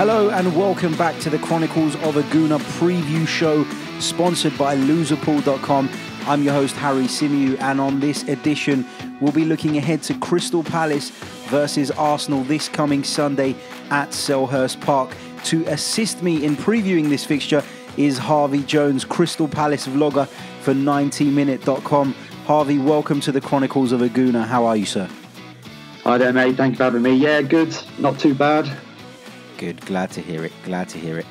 Hello and welcome back to the Chronicles of a Gooner preview show sponsored by loserpool.com. I'm your host Harry Symeou, and on this edition we'll be looking ahead to Crystal Palace versus Arsenal this coming Sunday at Selhurst Park. To assist me in previewing this fixture is Harvey Jones, Crystal Palace vlogger for 90minute.com. Harvey, welcome to the Chronicles of a Gooner. How are you, sir? Hi there, mate. Thanks for having me. Yeah, good. Not too bad. Good. Glad to hear it.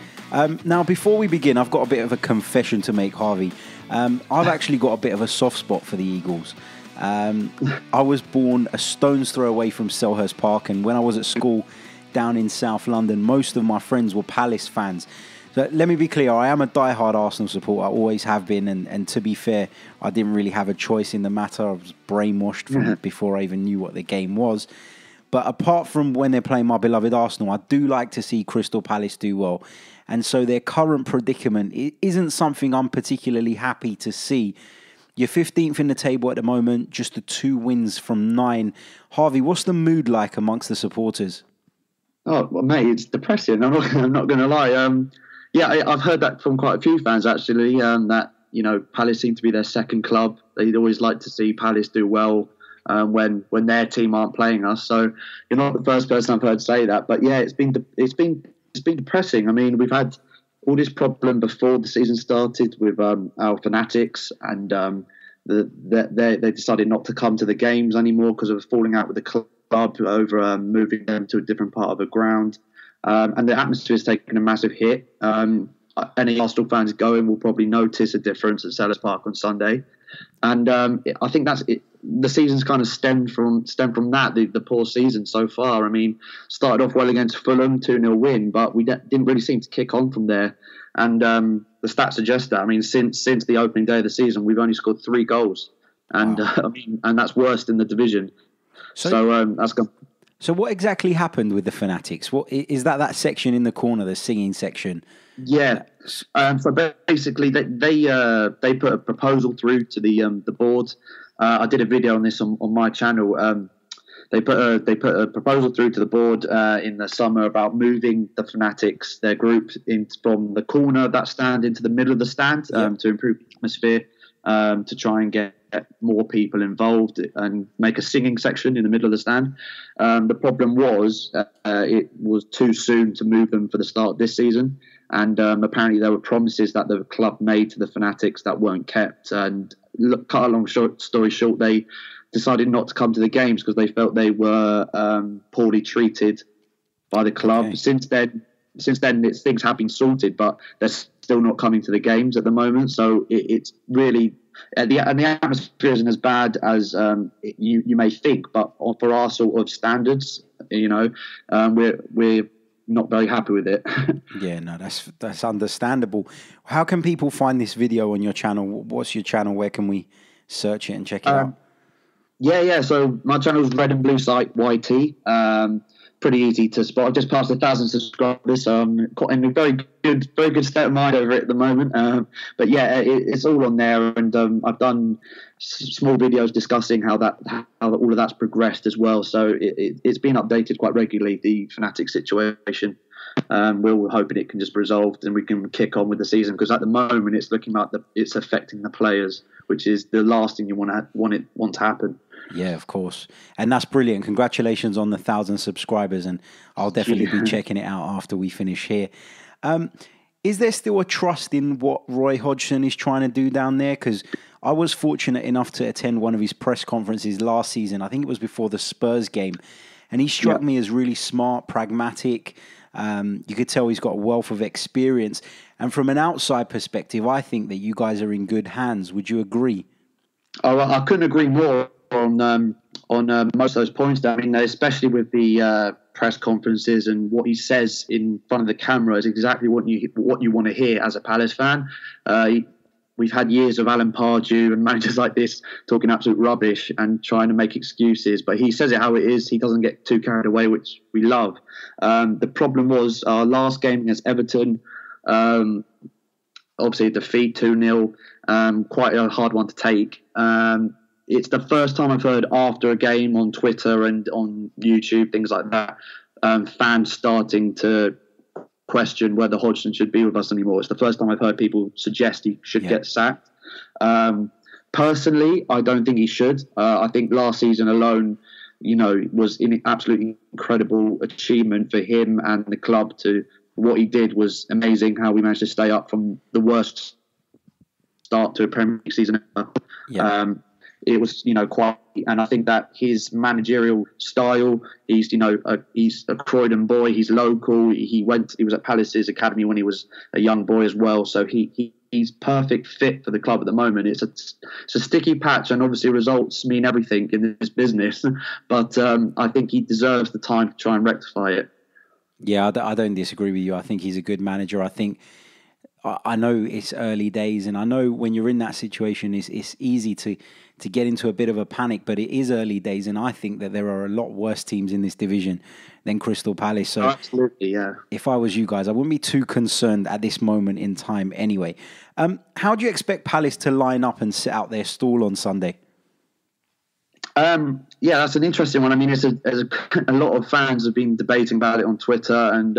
Now, before we begin, I've got a bit of a confession to make, Harvey. I've actually got a bit of a soft spot for the Eagles. I was born a stone's throw away from Selhurst Park, and when I was at school down in South London, most of my friends were Palace fans. So let me be clear, I am a diehard Arsenal supporter. I always have been, and to be fair, I didn't really have a choice in the matter. I was brainwashed from before I even knew what the game was. But apart from when they're playing my beloved Arsenal, I do like to see Crystal Palace do well. And so their current predicament isn't something I'm particularly happy to see. You're 15th in the table at the moment, just the 2 wins from 9. Harvey, what's the mood like amongst the supporters? Oh, well, mate, it's depressing. I'm not going to lie. I've heard that from quite a few fans, actually, that, Palace seem to be their second club. They'd always like to see Palace do well when their team aren't playing us. So you're not the first person I've heard say that. But yeah, it's been depressing. I mean, we've had all this problem before the season started with our fanatics, and they decided not to come to the games anymore because of falling out with the club over moving them to a different part of the ground. And the atmosphere has taken a massive hit. Any Arsenal fans going will probably notice a difference at Selhurst Park on Sunday. And I think that's it. The season's kind of stemmed from that, the poor season so far. I mean, started off well against Fulham, 2-0 win, but we didn't really seem to kick on from there. And the stats suggest that. I mean, since the opening day of the season, we've only scored 3 goals. And wow. And that's worst in the division. So that's gone. So what exactly happened with the fanatics? What is that section in the corner, the singing section? Yeah. So basically, they put a proposal through to the board. I did a video on this on my channel. They put a proposal through to the board in the summer about moving the fanatics, their group, from the corner of that stand into the middle of the stand to improve the atmosphere, to try and get more people involved and make a singing section in the middle of the stand. The problem was it was too soon to move them for the start of this season, and apparently there were promises that the club made to the fanatics that weren't kept. And cut a long story short, they decided not to come to the games because they felt they were poorly treated by the club. Okay. Since then, things have been sorted, but they're still not coming to the games at the moment. So it's really the atmosphere isn't as bad as you may think, but for our sort of standards, we're not very happy with it. Yeah, no, that's understandable. How can people find this video on your channel? What's your channel? Where can we search it and check it out? Yeah. So my channel is Red and Blue Site YT. Pretty easy to spot. I've just passed 1,000 subscribers, so I'm in a very good state of mind over it at the moment. But yeah, it's all on there, and I've done small videos discussing how all of that's progressed as well. So it's been updated quite regularly, the fanatic situation. We're hoping it can just be resolved and we can kick on with the season, because at the moment it's looking like it's affecting the players, which is the last thing you want to happen. Yeah, of course. And that's brilliant. Congratulations on the 1,000 subscribers, and I'll definitely be checking it out after we finish here. Is there still a trust in what Roy Hodgson is trying to do down there? Because I was fortunate enough to attend one of his press conferences last season. I think it was before the Spurs game. And he struck me as really smart, pragmatic. You could tell he's got a wealth of experience. And from an outside perspective, I think that you guys are in good hands. Would you agree? Oh, I couldn't agree more on most of those points. I mean, especially with the press conferences, and what he says in front of the camera is exactly what you want to hear as a Palace fan. We've had years of Alan Pardew and managers like this talking absolute rubbish and trying to make excuses, but he says it how it is. He doesn't get too carried away, which we love. The problem was our last game against Everton, obviously a defeat 2-0, quite a hard one to take. It's the first time I've heard after a game on Twitter and on YouTube, things like that, fans starting to question whether Hodgson should be with us anymore. It's the first time I've heard people suggest he should get sacked. Personally, I don't think he should. I think last season alone, was an absolutely incredible achievement for him and the club. To what he did was amazing. How we managed to stay up from the worst start to a Premier League season ever. Yeah. It was, quite, and I think that his managerial style, he's a Croydon boy, he's local, he was at Palace's academy when he was a young boy as well, so he's perfect fit for the club at the moment. It's a sticky patch, and obviously results mean everything in this business, but I think he deserves the time to try and rectify it. Yeah, I don't disagree with you. I think he's a good manager. I know it's early days, and I know when you're in that situation, it's easy to get into a bit of a panic, but it is early days, and I think that there are a lot worse teams in this division than Crystal Palace. So absolutely, yeah. If I was you guys, I wouldn't be too concerned at this moment in time anyway. How do you expect Palace to line up and sit out their stall on Sunday? Yeah, that's an interesting one. I mean, a lot of fans have been debating about it on Twitter, and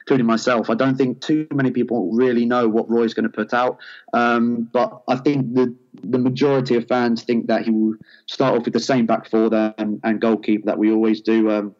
including myself. I don't think too many people really know what Roy's going to put out, but I think the majority of fans think that he will start off with the same back four there and goalkeeper that we always do.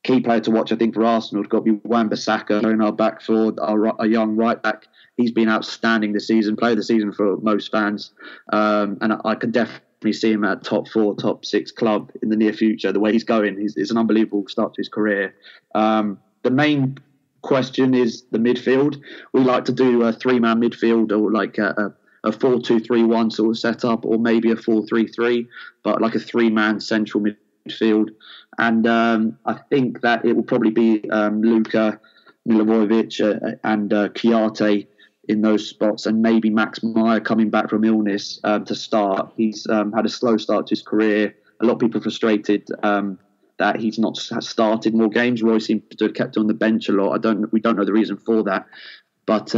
Key player to watch, I think, for Arsenal has got to be Wan-Bissaka in our back four, our young right back. He's been outstanding this season, player of the season for most fans, and I could definitely see him at top 4, top 6 club in the near future. The way he's going, it's an unbelievable start to his career. The main question is the midfield. We like to do a 3-man midfield, or like a 4-2-3-1 sort of setup, or maybe a 4-3-3, but like a 3-man central midfield. And I think that it will probably be Luka, Milivojevic and Kouyaté in those spots, and maybe Max Meyer coming back from illness to start. He's had a slow start to his career. A lot of people frustrated that he's not started more games. Roy seems to have kept him on the bench a lot. We don't know the reason for that, but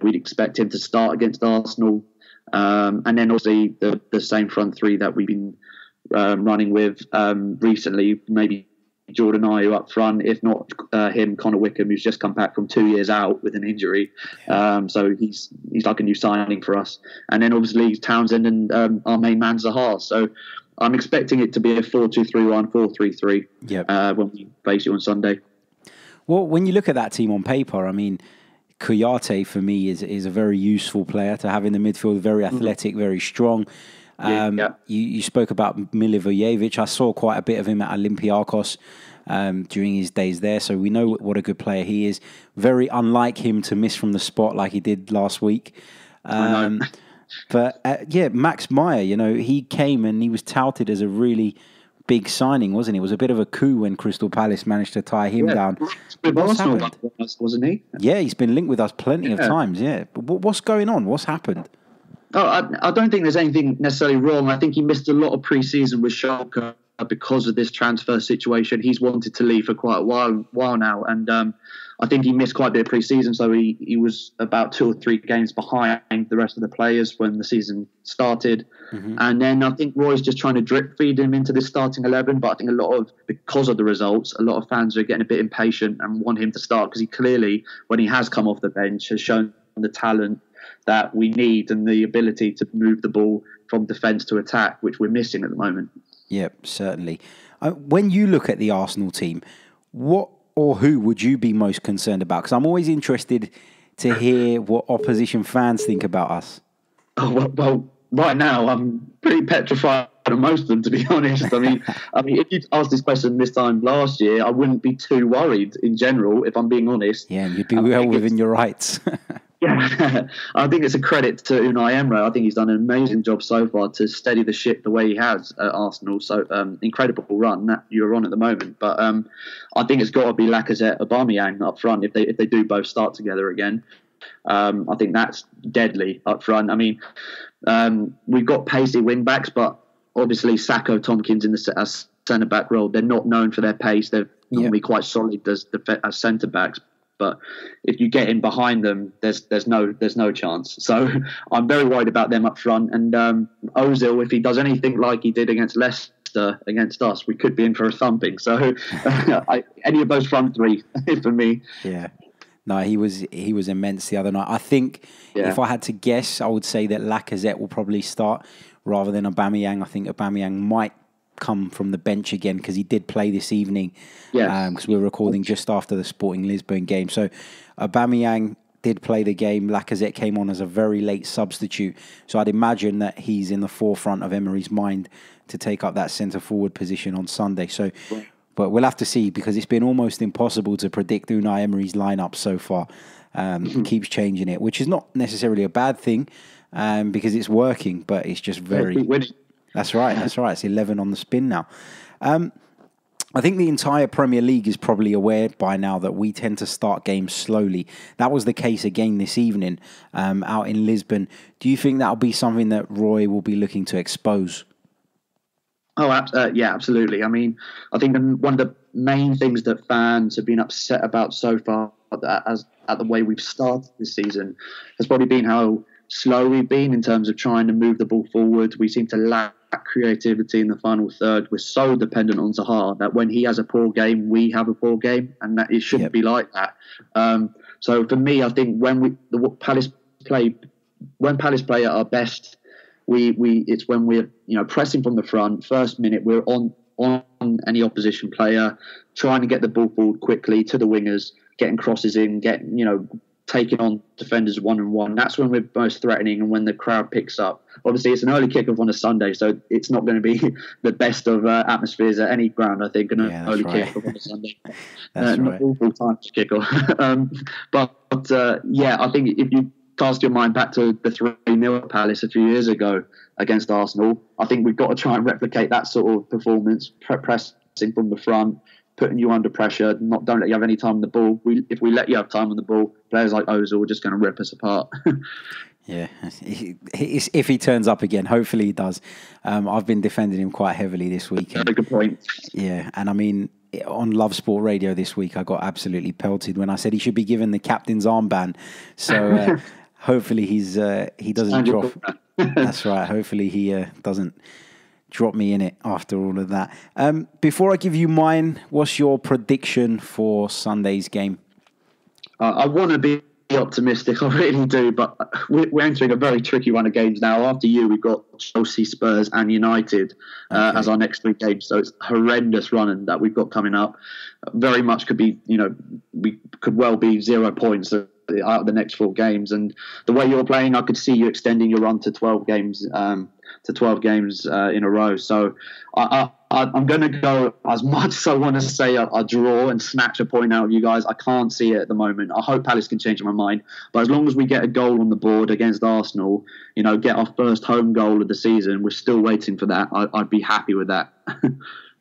we'd expect him to start against Arsenal, and then obviously the same front three that we've been running with recently. Maybe Jordan Ayew up front, if not him, Connor Wickham, who's just come back from 2 years out with an injury. So he's like a new signing for us. And then obviously Townsend and our main man Zaha. So I'm expecting it to be a 4-2-3-1, 4-3-3 when we face you on Sunday. Well, when you look at that team on paper, I mean, Kouyaté for me is a very useful player to have in the midfield, very athletic, very strong. You spoke about Milivojevic. I saw quite a bit of him at Olympiacos during his days there, so we know what a good player he is. Very unlike him to miss from the spot like he did last week. But Max Meyer, he came and he was touted as a really big signing, wasn't he? It was a bit of a coup when Crystal Palace managed to tie him down. What's happened? Wasn't he? Yeah, he's been linked with us plenty of times, yeah. But what's going on? What's happened? Oh, I don't think there's anything necessarily wrong. I think he missed a lot of pre-season with Schalke because of this transfer situation. He's wanted to leave for quite a while now, and I think he missed quite a bit of pre-season, so he was about 2 or 3 games behind the rest of the players when the season started. Mm-hmm. And then I think Roy's just trying to drip feed him into this starting 11, but I think because of the results, a lot of fans are getting a bit impatient and want him to start, because he clearly, when he has come off the bench, has shown the talent that we need and the ability to move the ball from defence to attack, which we're missing at the moment. Yep, certainly. When you look at the Arsenal team, what or who would you be most concerned about? Because I'm always interested to hear what opposition fans think about us. Oh, well, right now I'm pretty petrified of most of them, to be honest. I mean, if you'd asked this question this time last year, I wouldn't be too worried in general, if I'm being honest. Yeah, you'd be well within your rights. Yeah, I think it's a credit to Unai Emery. I think he's done an amazing job so far to steady the ship the way he has at Arsenal. So incredible run that you're on at the moment. But I think it's got to be Lacazette, Aubameyang up front if they do both start together again. I think that's deadly up front. I mean, we've got pacey wing backs, but obviously Sacco, Tompkins in the centre back role, they're not known for their pace. They're normally quite solid as centre backs. But if you get in behind them, there's no chance. So I'm very worried about them up front. And Ozil, if he does anything like he did against Leicester against us, we could be in for a thumping. So any of those front three for me. Yeah, No, he was immense the other night. I think if I had to guess, I would say that Lacazette will probably start rather than Aubameyang. I think Aubameyang might come from the bench again because he did play this evening. Because we were recording just after the Sporting Lisbon game. So Aubameyang did play the game. Lacazette came on as a very late substitute. So I'd imagine that he's in the forefront of Emery's mind to take up that centre-forward position on Sunday. So, but we'll have to see because it's been almost impossible to predict Unai Emery's lineup so far. He keeps changing it, which is not necessarily a bad thing because it's working, but it's just very... That's right. It's 11 on the spin now. I think the entire Premier League is probably aware by now that we tend to start games slowly. That was the case again this evening out in Lisbon. Do you think that'll be something that Roy will be looking to expose? Oh, yeah, absolutely. I mean, I think one of the main things that fans have been upset about so far at the way we've started this season has probably been how slow we've been in terms of trying to move the ball forward. We seem to lack creativity in the final third. We're so dependent on Zaha that when he has a poor game, we have a poor game, and that it shouldn't be like that. So for me, I think when Palace play at our best, it's when we're pressing from the front. First minute, we're on any opposition player, trying to get the ball forward quickly to the wingers, getting crosses in, taking on defenders one-on-one. That's when we're most threatening and when the crowd picks up. Obviously, it's an early kickoff on a Sunday, so it's not going to be the best of atmospheres at any ground, I think, an early kickoff on a Sunday. Not all time to kick off. I think if you cast your mind back to the 3-0 Palace a few years ago against Arsenal, I think we've got to try and replicate that sort of performance, pressing from the front, putting you under pressure, don't let you have any time on the ball. If we let you have time on the ball, players like Ozil are just going to rip us apart. Yeah, if he turns up again, hopefully he does. I've been defending him quite heavily this week. Very good point. Yeah, and I mean, on Love Sport Radio this week, I got absolutely pelted when I said he should be given the captain's armband. So hopefully he doesn't drop. That's right. Hopefully he doesn't drop me in it after all of that. Before I give you mine, what's your prediction for Sunday's game? I want to be optimistic, I really do, but we're entering a very tricky run of games now. After you, we've got Chelsea, Spurs and United as our next 3 games, so it's horrendous running that we've got coming up. Very much could be, we could well be 0 points out of the next 4 games, and the way you're playing, I could see you extending your run to 12 games in a row. So I'm going to go, as much as I want to say a draw and snatch a point out of you guys, I can't see it at the moment. I hope Palace can change my mind, but as long as we get a goal on the board against Arsenal, get our first home goal of the season, we're still waiting for that. I'd be happy with that.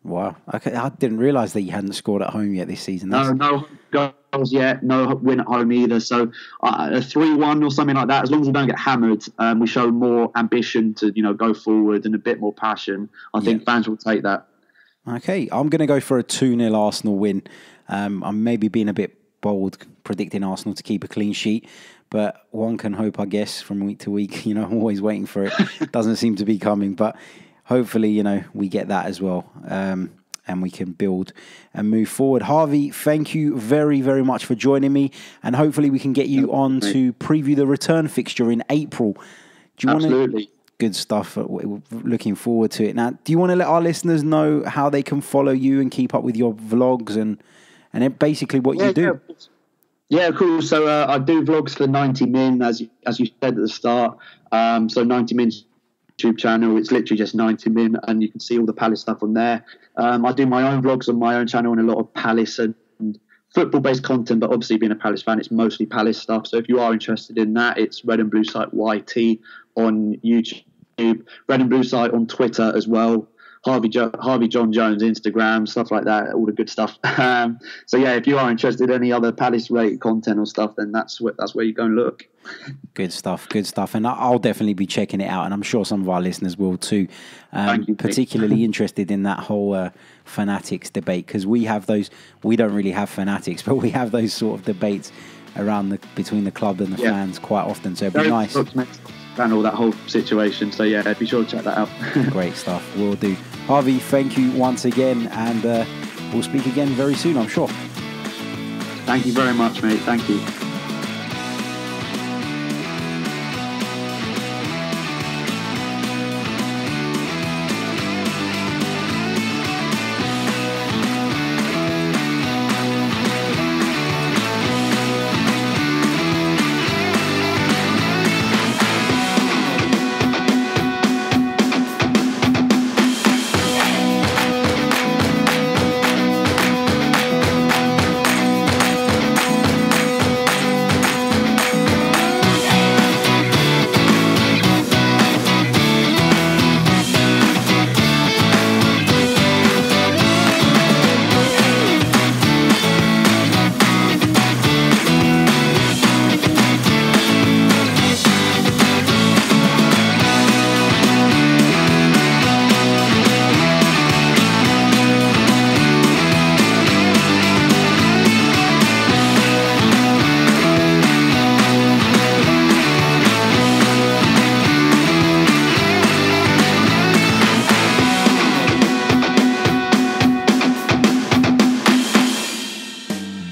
Wow. Okay, I didn't realise that you hadn't scored at home yet this season. No goals yet, no win at home either. So a 3-1 or something like that, as long as we don't get hammered, we show more ambition to go forward and a bit more passion. I think fans will take that. Okay, I'm going to go for a 2-0 Arsenal win. I'm maybe being a bit bold predicting Arsenal to keep a clean sheet, but one can hope, I guess, from week to week. I'm always waiting for it. Doesn't seem to be coming, but hopefully, we get that as well, and we can build and move forward. Harvey, thank you very, very much for joining me, and hopefully we can get you on to preview the return fixture in April. Do you Absolutely. Good stuff. We're looking forward to it. Now, do you want to let our listeners know how they can follow you and keep up with your vlogs and basically what you do? Yeah, cool. So I do vlogs for 90 Min, as you said at the start. So 90 Min's YouTube channel, it's literally just 90 Min, and you can see all the Palace stuff on there. I do my own vlogs on my own channel and a lot of Palace and football-based content, but obviously being a Palace fan, it's mostly Palace stuff. So if you are interested in that, it's Red and Blue Site YT on YouTube, Red and Blue Site on Twitter as well, Harvey John Jones Instagram, stuff like that, all the good stuff. So yeah, if you are interested in any other Palace-related content or stuff, then that's where you go and look. Good stuff. And I'll definitely be checking it out, and I'm sure some of our listeners will too. Thank you, particularly interested in that whole fanatics debate, because we don't really have fanatics, but we have those sort of debates between the club and the fans quite often, so it'd be nice. And all that whole situation, so yeah, be sure to check that out. Great stuff, will do. Harvey, thank you once again, and we'll speak again very soon, I'm sure. Thank you very much, mate. Thank you.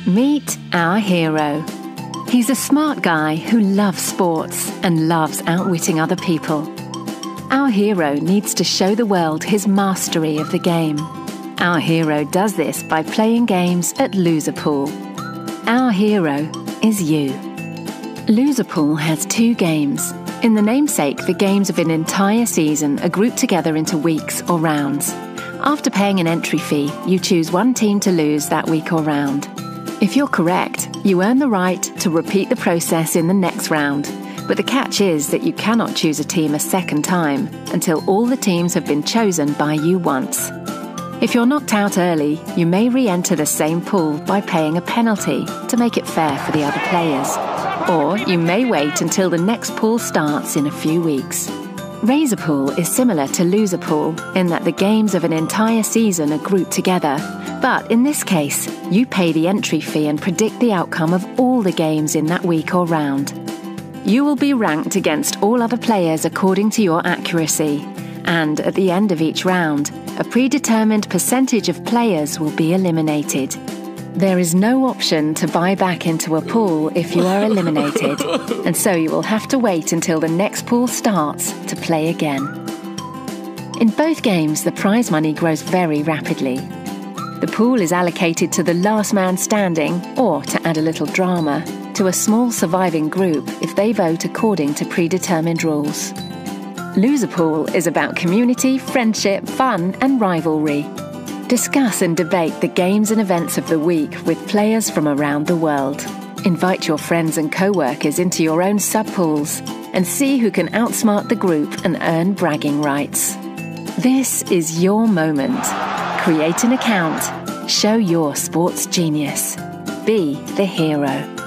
Meet our hero. He's a smart guy who loves sports and loves outwitting other people. Our hero needs to show the world his mastery of the game. Our hero does this by playing games at Loser Pool. Our hero is you. Loser Pool has 2 games. In the namesake, the games of an entire season are grouped together into weeks or rounds. After paying an entry fee, you choose one team to lose that week or round. If you're correct, you earn the right to repeat the process in the next round. But the catch is that you cannot choose a team a second time until all the teams have been chosen by you once. If you're knocked out early, you may re-enter the same pool by paying a penalty to make it fair for the other players. Or you may wait until the next pool starts in a few weeks. Razor Pool is similar to Loser Pool in that the games of an entire season are grouped together. But in this case, you pay the entry fee and predict the outcome of all the games in that week or round. You will be ranked against all other players according to your accuracy, and at the end of each round, a predetermined percentage of players will be eliminated. There is no option to buy back into a pool if you are eliminated, and so you will have to wait until the next pool starts to play again. In both games, the prize money grows very rapidly. The pool is allocated to the last man standing, or, to add a little drama, to a small surviving group if they vote according to predetermined rules. Loser Pool is about community, friendship, fun and rivalry. Discuss and debate the games and events of the week with players from around the world. Invite your friends and co-workers into your own sub-pools and see who can outsmart the group and earn bragging rights. This is your moment. Create an account. Show your sports genius. Be the hero.